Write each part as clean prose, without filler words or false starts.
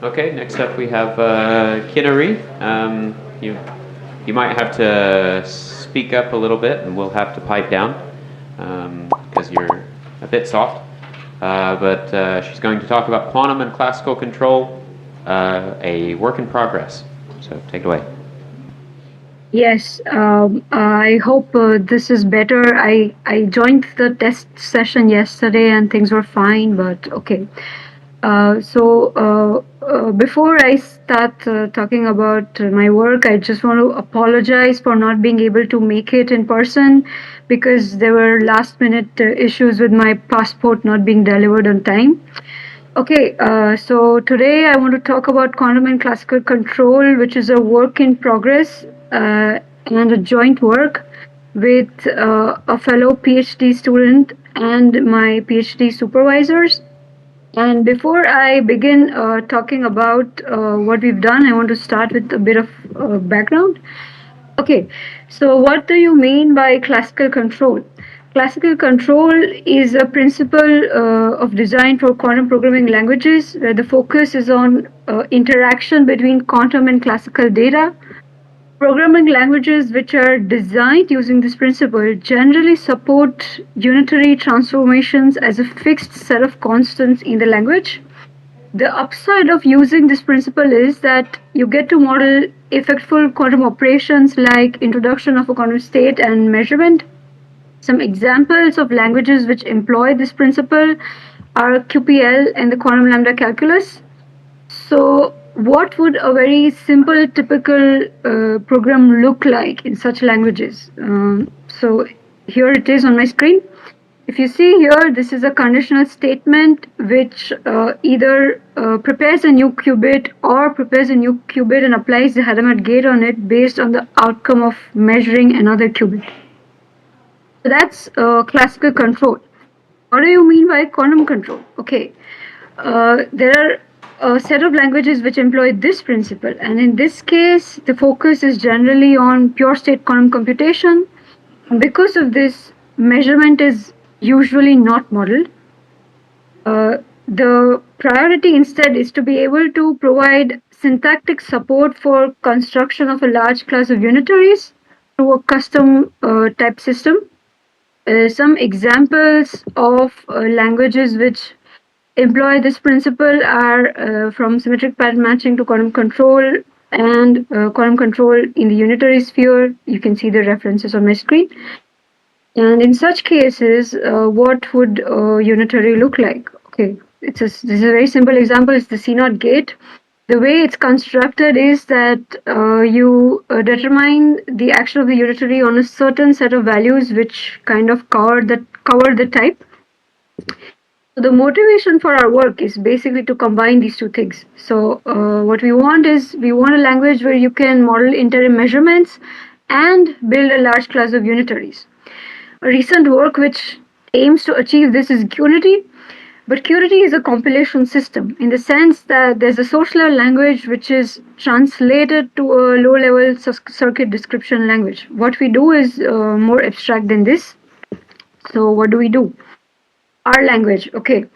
Okay, next up we have Kinnari. You might have to speak up a little bit, and we'll have to pipe down because you're a bit soft. But she's going to talk about quantum and classical control, a work in progress. So take it away. Yes, I hope this is better. I joined the test session yesterday and things were fine, but okay. Before I start talking about my work, I just want to apologize for not being able to make it in person because there were last minute issues with my passport not being delivered on time. Okay, so today I want to talk about quantum and classical control, which is a work in progress and a joint work with a fellow PhD student and my PhD supervisors. And before I begin talking about what we've done, I want to start with a bit of background. Okay, so what do you mean by classical control? Classical control is a principle of design for quantum programming languages where the focus is on interaction between quantum and classical data. Programming languages which are designed using this principle generally support unitary transformations as a fixed set of constants in the language. The upside of using this principle is that you get to model effectful quantum operations like introduction of a quantum state and measurement. Some examples of languages which employ this principle are QPL and the quantum lambda calculus. So, what would a very simple, typical program look like in such languages? So, here it is on my screen. If you see here, this is a conditional statement which either prepares a new qubit or prepares a new qubit and applies the Hadamard gate on it based on the outcome of measuring another qubit. So that's classical control. What do you mean by quantum control? Okay, there are a set of languages which employ this principle, and in this case, the focus is generally on pure state quantum computation. And because of this, measurement is usually not modeled. The priority instead is to be able to provide syntactic support for construction of a large class of unitaries through a custom type system. Some examples of languages which employ this principle are from symmetric pattern matching to quantum control and quantum control in the unitary sphere. You can see the references on my screen. And in such cases, what would unitary look like? Okay, this is a very simple example. It's the CNOT gate. The way it's constructed is that you determine the action of the unitary on a certain set of values which kind of cover the type. So the motivation for our work is basically to combine these two things. So what we want a language where you can model interim measurements and build a large class of unitaries. A recent work which aims to achieve this is Qunity, but Qunity is a compilation system in the sense that there's a source level language which is translated to a low level circuit description language. What we do is more abstract than this. So what do we do? Our language, okay.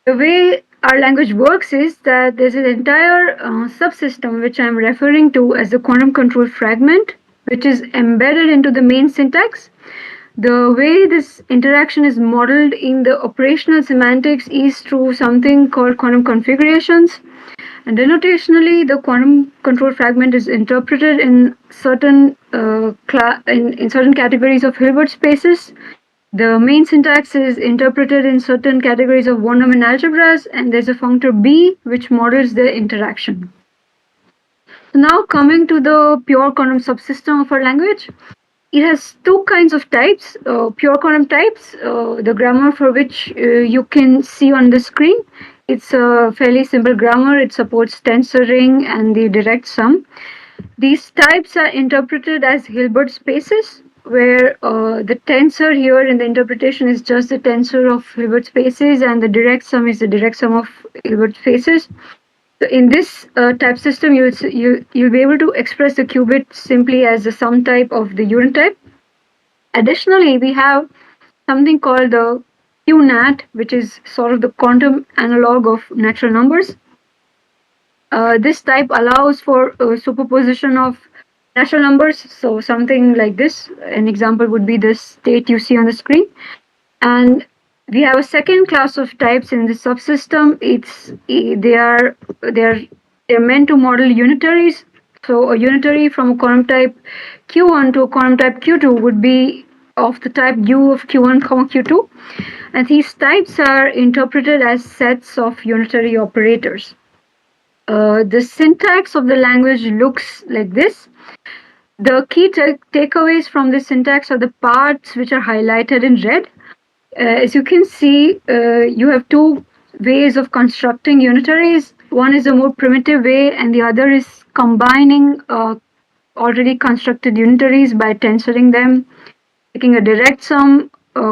The way our language works is that there's an entire subsystem which I'm referring to as the quantum control fragment, which is embedded into the main syntax. The way this interaction is modeled in the operational semantics is through something called quantum configurations. And denotationally, the quantum control fragment is interpreted in certain in certain categories of Hilbert spaces. The main syntax is interpreted in certain categories of von Neumann algebras, and there's a functor B which models the interaction. So now coming to the pure quantum subsystem of our language. It has two kinds of types, pure quantum types, the grammar for which you can see on the screen. It's a fairly simple grammar. It supports tensoring and the direct sum. These types are interpreted as Hilbert spaces, where the tensor here in the interpretation is just the tensor of Hilbert spaces and the direct sum is the direct sum of Hilbert spaces. So in this type system, you'll be able to express the qubit simply as the sum type of the unit type. Additionally, we have something called the QNAT, which is sort of the quantum analog of natural numbers. This type allows for superposition of natural numbers. So something like this. An example would be this state you see on the screen. And we have a second class of types in the subsystem. They're meant to model unitaries. So a unitary from a quantum type Q1 to a quantum type Q2 would be of the type U of Q1, Q2. And these types are interpreted as sets of unitary operators. The syntax of the language looks like this. The key takeaways from this syntax are the parts which are highlighted in red. As you can see, you have two ways of constructing unitaries. One is a more primitive way, and the other is combining already constructed unitaries by tensoring them, taking a direct sum,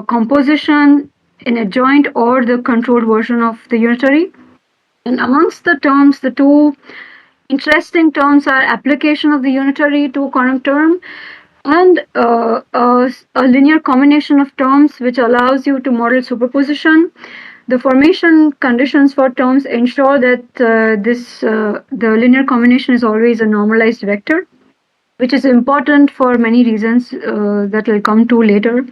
composition, an adjoint, or the controlled version of the unitary. And amongst the terms, the two interesting terms are application of the unitary to a quantum term and a linear combination of terms which allows you to model superposition. The formation conditions for terms ensure that the linear combination is always a normalized vector, which is important for many reasons that we'll come to later.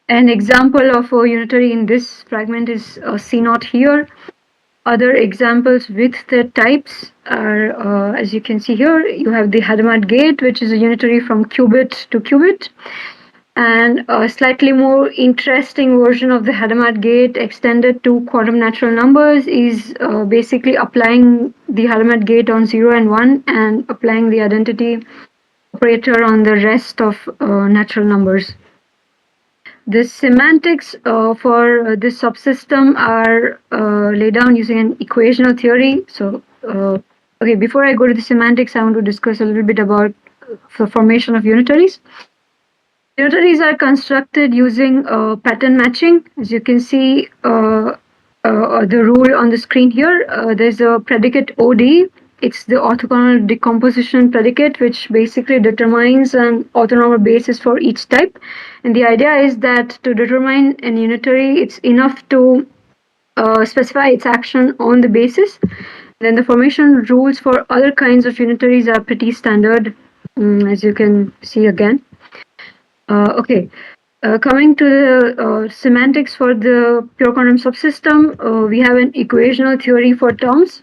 An example of a unitary in this fragment is C0 here. Other examples with the types are, as you can see here, you have the Hadamard gate, which is a unitary from qubit to qubit. And a slightly more interesting version of the Hadamard gate extended to quantum natural numbers is basically applying the Hadamard gate on 0 and 1 and applying the identity operator on the rest of natural numbers. The semantics for this subsystem are laid down using an equational theory. So, okay, before I go to the semantics, I want to discuss a little bit about the formation of unitaries. Unitaries are constructed using pattern matching. As you can see, the rule on the screen here, there's a predicate OD. It's the orthogonal decomposition predicate, which basically determines an orthonormal basis for each type. And the idea is that to determine an unitary, it's enough to specify its action on the basis. Then the formation rules for other kinds of unitaries are pretty standard, as you can see again. Okay. Coming to the semantics for the pure quantum subsystem, we have an equational theory for terms.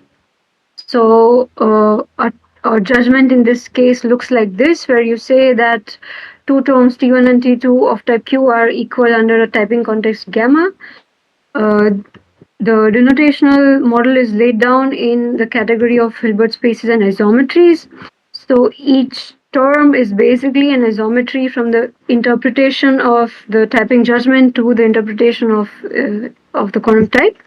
So our judgment in this case looks like this, where you say that two terms T1 and T2 of type Q are equal under a typing context gamma. The denotational model is laid down in the category of Hilbert spaces and isometries. So each term is basically an isometry from the interpretation of the typing judgment to the interpretation of the quantum type.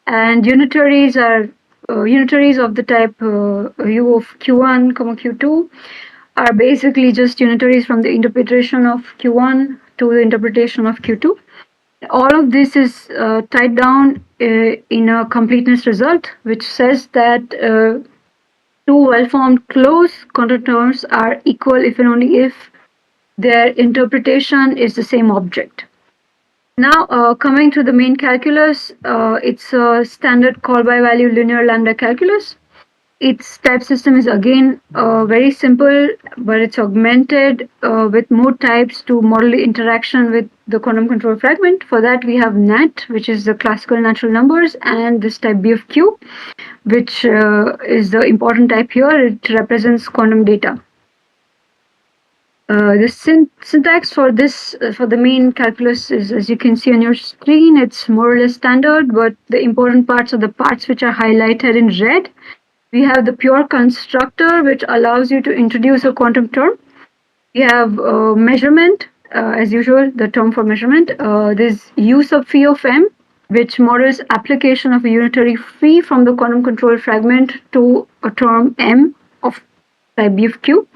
And unitaries are unitaries of the type U of Q1, Q2 are basically just unitaries from the interpretation of Q1 to the interpretation of Q2. All of this is tied down in a completeness result, which says that two well-formed closed quantum terms are equal if and only if their interpretation is the same object. Now, coming to the main calculus, it's a standard call-by-value linear lambda calculus. Its type system is again very simple, but it's augmented with more types to model the interaction with the quantum control fragment. For that, we have NAT, which is the classical natural numbers, and this type B of Q, which is the important type here. It represents quantum data. The syntax for this, for the main calculus is, as you can see on your screen, it's more or less standard, but the important parts are the parts which are highlighted in red. We have the pure constructor, which allows you to introduce a quantum term. We have measurement, as usual, the term for measurement. There's U sub phi of M, which models application of a unitary phi from the quantum control fragment to a term M of type B of Q.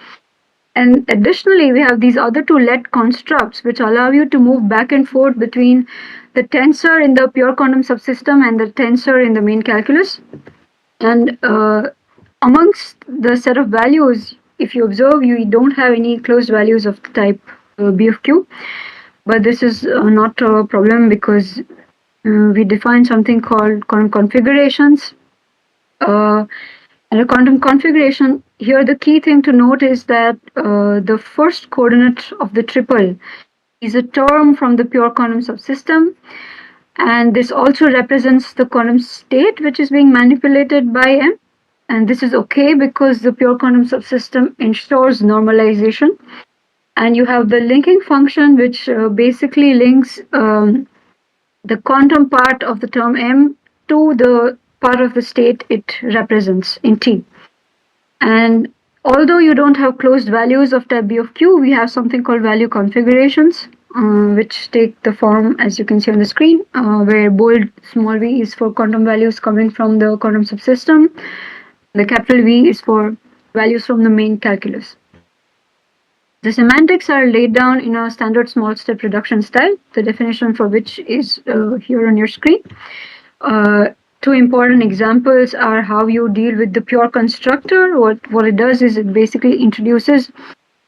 And additionally, we have these other two let constructs, which allow you to move back and forth between the tensor in the pure quantum subsystem and the tensor in the main calculus. And amongst the set of values, if you observe, you don't have any closed values of the type B of Q. But this is not a problem because we define something called quantum configurations. And And a quantum configuration, here the key thing to note is that the first coordinate of the triple is a term from the pure quantum subsystem. And this also represents the quantum state which is being manipulated by M. And this is okay because the pure quantum subsystem ensures normalization. And you have the linking function which basically links the quantum part of the term M to the part of the state it represents in T. And although you don't have closed values of type B of Q, we have something called value configurations, which take the form as you can see on the screen, where bold small v is for quantum values coming from the quantum subsystem. The capital V is for values from the main calculus. The semantics are laid down in a standard small step reduction style, the definition for which is here on your screen. Two important examples are how you deal with the pure constructor. What it does is it basically introduces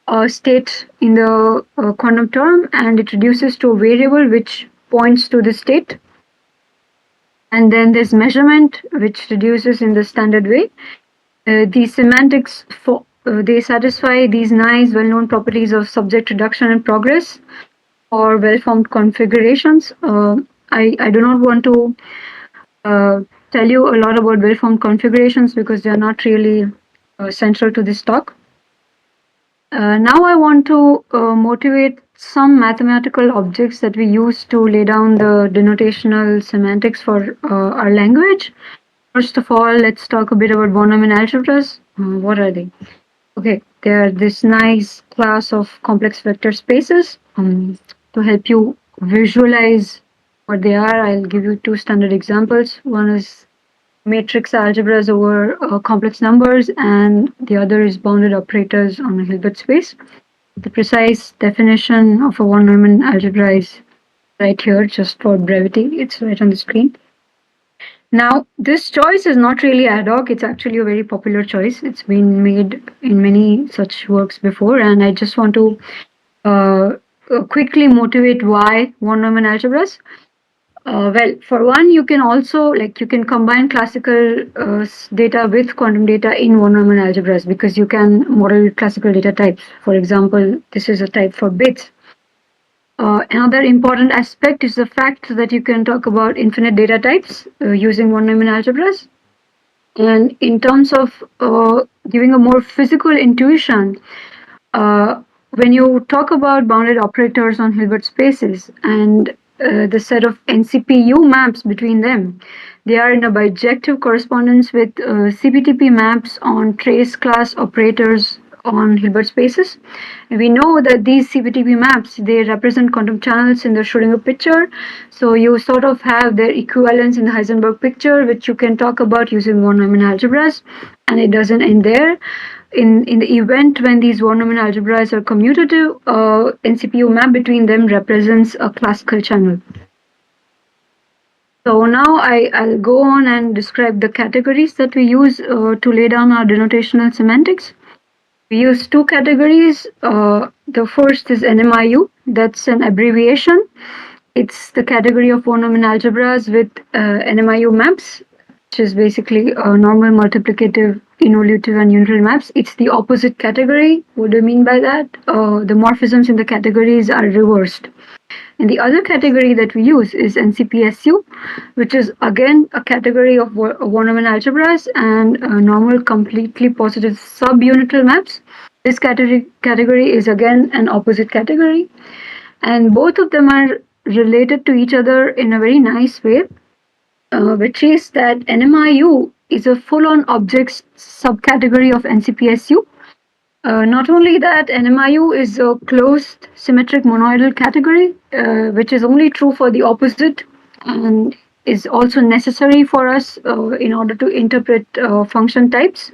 a state in the quantum term and it reduces to a variable which points to the state. And then there's measurement, which reduces in the standard way. These semantics, they satisfy these nice well-known properties of subject reduction and progress or well-formed configurations. I do not want to tell you a lot about well-formed configurations because they are not really central to this talk. Now I want to motivate some mathematical objects that we use to lay down the denotational semantics for our language. First of all, let's talk a bit about von Neumann algebras. What are they? Okay, they are this nice class of complex vector spaces. To help you visualize what they are, I'll give you two standard examples. One is matrix algebras over complex numbers, and the other is bounded operators on a Hilbert space. The precise definition of a von Neumann algebra is right here, just for brevity. It's right on the screen. Now, this choice is not really ad hoc. It's actually a very popular choice. It's been made in many such works before, and I just want to quickly motivate why von Neumann algebras. Well, for one, you can also you can combine classical data with quantum data in von Neumann algebras because you can model classical data types. For example, this is a type for bits. Another important aspect is the fact that you can talk about infinite data types using von Neumann algebras. And in terms of giving a more physical intuition, when you talk about bounded operators on Hilbert spaces and the set of NCPU maps between them, they are in a bijective correspondence with CPTP maps on trace class operators on Hilbert spaces. And we know that these CPTP maps, they represent quantum channels in the Schrödinger picture. So you sort of have their equivalence in the Heisenberg picture, which you can talk about using von Neumann algebras. And it doesn't end there. In the event when these von Neumann algebras are commutative, NCPU map between them represents a classical channel. So now I'll go on and describe the categories that we use to lay down our denotational semantics. We use two categories. The first is NMIU. That's an abbreviation. It's the category of von Neumann algebras with NMIU maps, which is basically normal, multiplicative, involutive, and unitary maps. It's the opposite category. What do I mean by that? The morphisms in the categories are reversed. And the other category that we use is NCPSU, which is again a category of von Neumann algebras and normal, completely positive subunitary maps. This category is again an opposite category. And both of them are related to each other in a very nice way, which is that NMIU is a full-on objects subcategory of NCPSU. Not only that, NMIU is a closed symmetric monoidal category, which is only true for the opposite and is also necessary for us in order to interpret function types.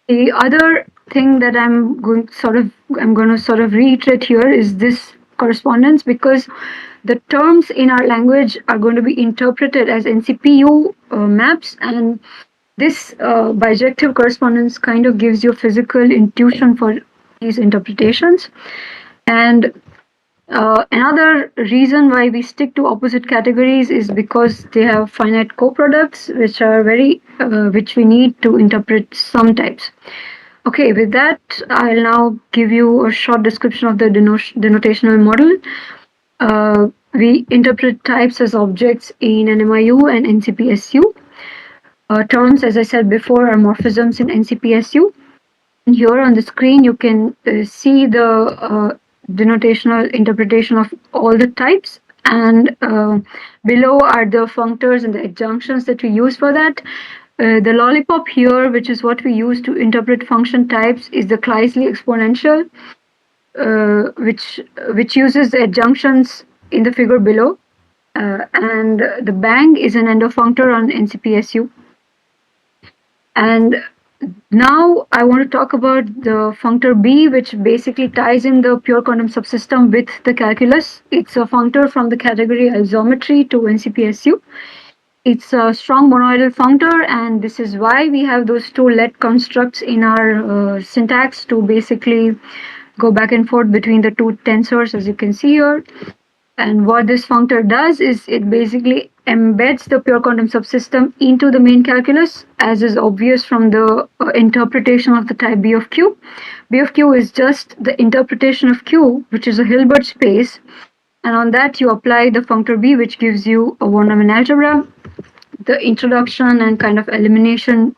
The other thing that I'm going to sort of reiterate here is this correspondence, because the terms in our language are going to be interpreted as NCPU maps, and this bijective correspondence kind of gives you physical intuition for these interpretations. And Another reason why we stick to opposite categories is because they have finite coproducts, which we need to interpret some types. Okay, with that, I'll now give you a short description of the denotational model. We interpret types as objects in NMIU and NCPSU. Terms, as I said before, are morphisms in NCPSU. And here on the screen, you can see the denotational interpretation of all the types. And below are the functors and the adjunctions that we use for that. The lollipop here, which is what we use to interpret function types, is the Kleisli exponential, which uses the adjunctions in the figure below. And the bang is an endofunctor on NCPSU. And now I want to talk about the functor B, which basically ties in the pure quantum subsystem with the calculus. It's a functor from the category isometry to NCPSU. It's a strong monoidal functor, and this is why we have those two let constructs in our syntax to basically go back and forth between the two tensors, as you can see here. And what this functor does is it basically embeds the pure quantum subsystem into the main calculus, as is obvious from the interpretation of the type B of Q. B of Q is just the interpretation of Q, which is a Hilbert space. And on that, you apply the functor B, which gives you a one-Neumann algebra. The introduction and kind of elimination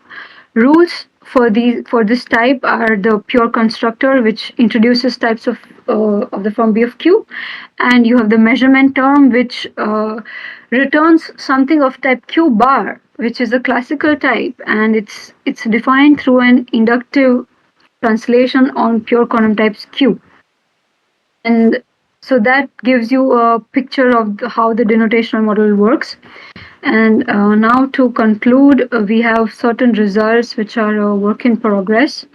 rules for this type are the pure constructor, which introduces types of the form B of Q, and you have the measurement term, which returns something of type Q bar, which is a classical type, and it's defined through an inductive translation on pure quantum types Q. And so that gives you a picture of how the denotational model works. And now to conclude, we have certain results which are a work in progress.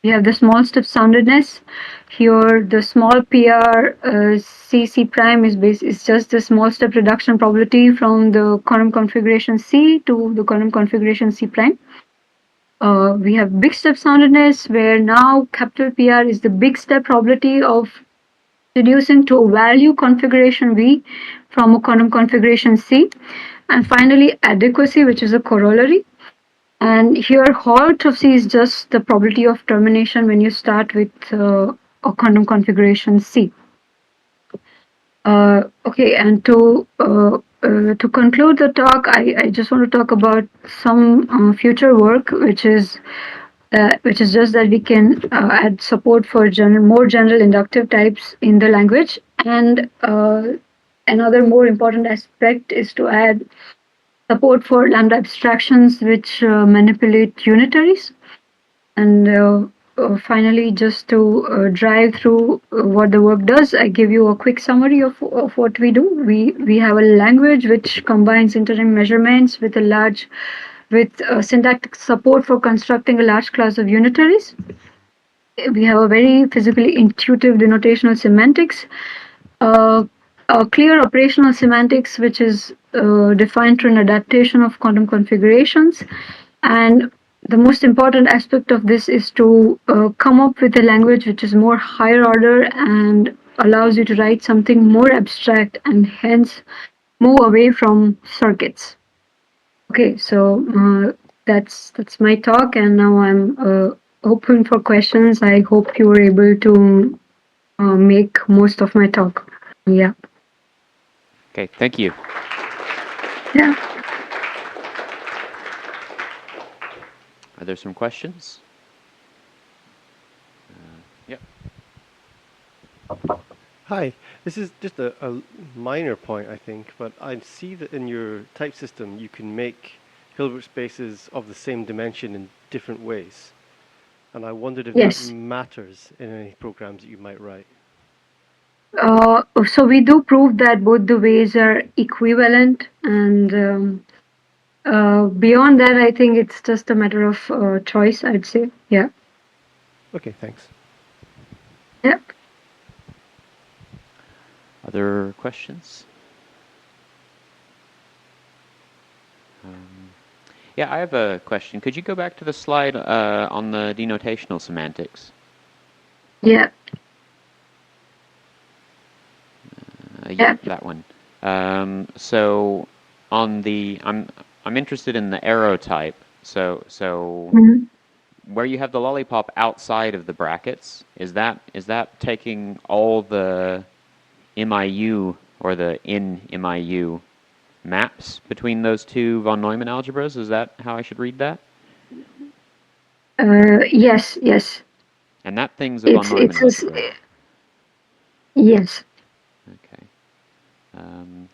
We have the small step soundedness. Here, the small PR C prime is just the small step reduction probability from the quantum configuration C to the quantum configuration C prime. We have big step soundedness, where now capital PR is the big step probability of reducing to a value configuration V from a quantum configuration C. And finally, adequacy, which is a corollary. And here, halt of C is just the probability of termination when you start with a quantum configuration C. Okay, and to conclude the talk, I just want to talk about some future work, which is just that we can add support for more general inductive types in the language. And another more important aspect is to add support for lambda abstractions which manipulate unitaries. And finally, just to drive through what the work does, I give you a quick summary of what we do. We have a language which combines interim measurements with syntactic support for constructing a large class of unitaries. We have a very physically intuitive denotational semantics, a clear operational semantics, which is defined through an adaptation of quantum configurations. And the most important aspect of this is to come up with a language which is more higher order and allows you to write something more abstract and hence move away from circuits. Okay, so that's my talk, and now I'm open for questions. I hope you were able to make most of my talk. Yeah. Okay, thank you. Yeah. Are there some questions? Yeah. Hi, this is just a minor point, I think, but I see that in your type system you can make Hilbert spaces of the same dimension in different ways. And I wondered if that matters in any programs that you might write. So we do prove that both the ways are equivalent, and beyond that, I think it's just a matter of choice, I'd say. Yeah. Okay, thanks. Yeah. Other questions? Yeah, I have a question. Could you go back to the slide on the denotational semantics? Yeah. Yeah. that one. So on the, I'm interested in the arrow type. So Mhm. where you have the lollipop outside of the brackets, is that taking all the MIU or the in MIU maps between those two von Neumann algebras? Is that how I should read that? Yes, yes. And that thing's a von Neumann algebra. Yes. Okay.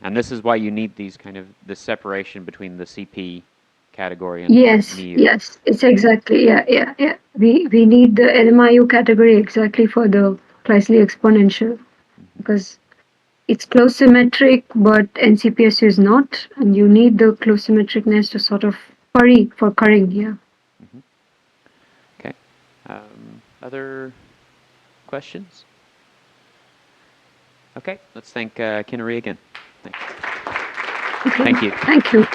And this is why you need these kind of the separation between the CP category and Yes, mu. yes. It's exactly, yeah. We need the LMIU category exactly for the Kleisli exponential because it's close symmetric, but NCPSU is not, and you need the close symmetricness to sort of curry for currying, yeah. Okay. Other questions? Okay, let's thank Kinnari again. Thanks. Okay. Thank you. Thank you.